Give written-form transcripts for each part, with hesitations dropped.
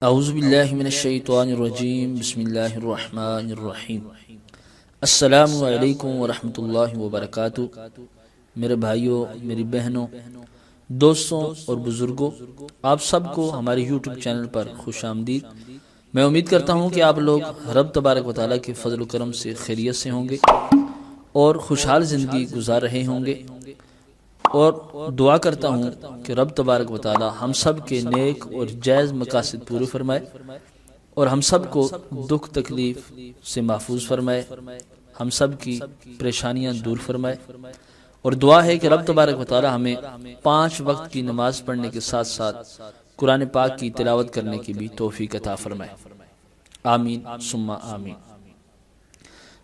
اعوذ باللہ من الشیطان الرجیم بسم اللہ الرحمن الرحیم۔ السلام علیکم ورحمۃ اللہ وبرکاتہ۔ میرے بھائیوں، میری بہنوں، دوستوں اور بزرگوں، آپ سب کو ہمارے یوٹیوب چینل پر خوش آمدید۔ میں امید کرتا ہوں کہ آپ لوگ رب تبارک و تعالیٰ کے فضل و کرم سے خیریت سے ہوں گے اور خوشحال زندگی گزار رہے ہوں گے، اور دعا کرتا ہوں کہ رب تبارک و تعالی ہم سب کے نیک اور جائز مقاصد پورے فرمائے اور ہم سب کو دکھ تکلیف سے محفوظ فرمائے، ہم سب کی پریشانیاں دور فرمائے، اور دعا ہے کہ رب تبارک و تعالی ہمیں 5 وقت کی نماز پڑھنے کے ساتھ ساتھ قرآن پاک کی تلاوت کرنے کی بھی توفیق عطا فرمائے، آمین ثم آمین۔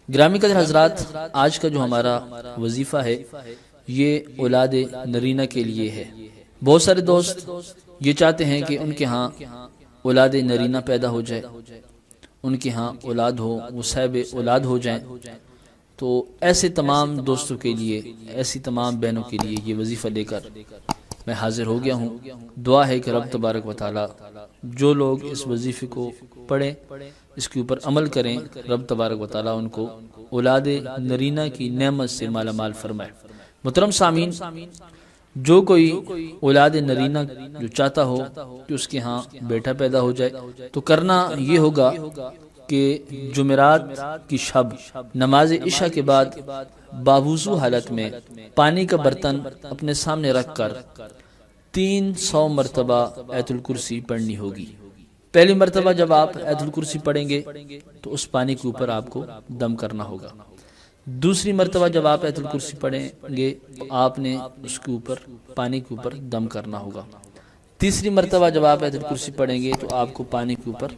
گرامی قدر حضرات، آج کا جو ہمارا وظیفہ ہے یہ اولاد نرینہ کے لیے ہے۔ بہت سارے دوست یہ چاہتے ہیں کہ ان کے ہاں اولاد نرینہ پیدا ہو جائے، ان کے ہاں اولاد ہو، وہ صاحب اولاد ہو جائیں۔ تو ایسے تمام دوستوں کے لیے، ایسی تمام بہنوں کے لیے یہ وظیفہ لے کر میں حاضر ہو گیا ہوں۔ دعا ہے کہ رب تبارک و تعالی جو لوگ اس وظیفے کو پڑھیں، اس کے اوپر عمل کریں، رب تبارک و تعالی ان کو اولاد نرینہ کی نعمت سے مالا مال فرمائے۔ محترم سامعین، جو کوئی اولاد نرینہ جو چاہتا ہو کہ اس کے ہاں بیٹا پیدا ہو جائے، تو کرنا یہ ہوگا کہ جمعرات کی شب نماز عشاء کے بعد باوضو حالت میں پانی کا برتن اپنے سامنے رکھ کر 300 مرتبہ آیت الکرسی پڑھنی ہوگی۔ پہلی مرتبہ جب آپ آیت الکرسی پڑھیں گے تو اس پانی کے اوپر آپ کو دم کرنا ہوگا۔ دوسری مرتبہ جب آپ آیت الکرسی پڑھیں گے تو آپ نے اس کے اوپر پانی کے اوپر دم کرنا ہوگا۔ تیسری مرتبہ جب آپ آیت الکرسی پڑھیں گے تو آپ کو پانی کے اوپر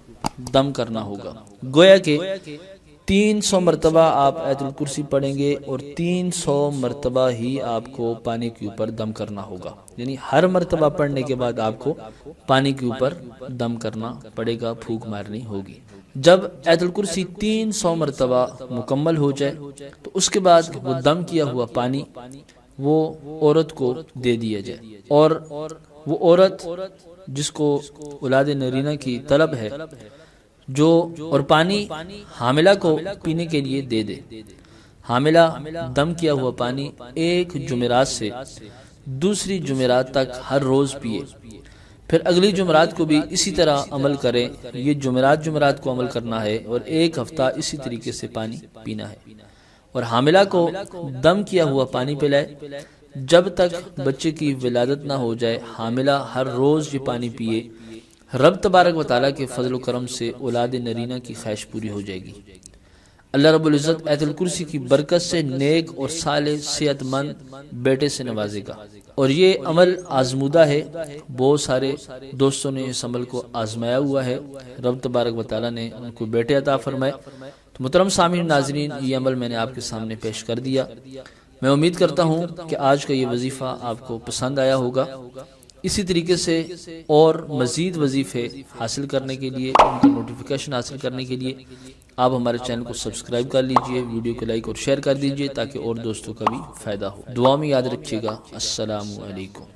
دم کرنا ہوگا۔ گویا کہ 300 مرتبہ آپ آیت الکرسی پڑھیں گے اور 300 مرتبہ ہی آپ کو پانی کے اوپر دم کرنا ہوگا، یعنی ہر مرتبہ پڑھنے کے بعد آپ کو پانی کے اوپر دم کرنا پڑے گا، پھونک مارنی ہوگی۔ جب آیت الکرسی 300 مرتبہ مکمل ہو جائے تو اس کے بعد وہ دم کیا ہوا پانی وہ عورت کو دے دیا جائے، اور وہ عورت جس کو اولاد نرینہ کی طلب ہے جو اور پانی حاملہ کو پینے کے لیے دے دے۔ حاملہ دم کیا ہوا پانی ایک جمعرات سے دوسری جمعرات تک ہر روز پیے، پھر اگلی جمعرات کو بھی اسی طرح عمل کریں۔ یہ جمعرات کو عمل کرنا ہے اور ایک ہفتہ اسی طریقے سے پانی پینا ہے، اور حاملہ کو دم کیا ہوا پانی پلائے جب تک بچے کی ولادت نہ ہو جائے۔ حاملہ ہر روز یہ پانی پیے، رب تبارک و تعالیٰ کے فضل و کرم سے اولاد نرینہ کی خواہش پوری ہو جائے گی۔ اللہ رب العزت آیت الکرسی کی برکت سے نیک اور صالح صحت مند بیٹے سے نوازے گا، اور یہ عمل آزمودہ ہے۔ بہت سارے دوستوں نے اس عمل کو آزمایا ہوا ہے، رب تبارک و تعالیٰ نے ان کو بیٹے عطا فرمائے۔ تو محترم سامعین ناظرین، یہ عمل میں نے آپ کے سامنے پیش کر دیا۔ میں امید کرتا ہوں کہ آج کا یہ وظیفہ آپ کو پسند آیا ہوگا۔ اسی طریقے سے اور مزید وظیفے حاصل کرنے کے لیے، ان کا نوٹیفیکیشن حاصل کرنے کے لیے آپ ہمارے چینل کو سبسکرائب کر لیجئے، ویڈیو کو لائک اور شیئر کر دیجئے تاکہ اور دوستوں کا بھی فائدہ ہو۔ دعا میں یاد رکھیے گا۔ السلام علیکم۔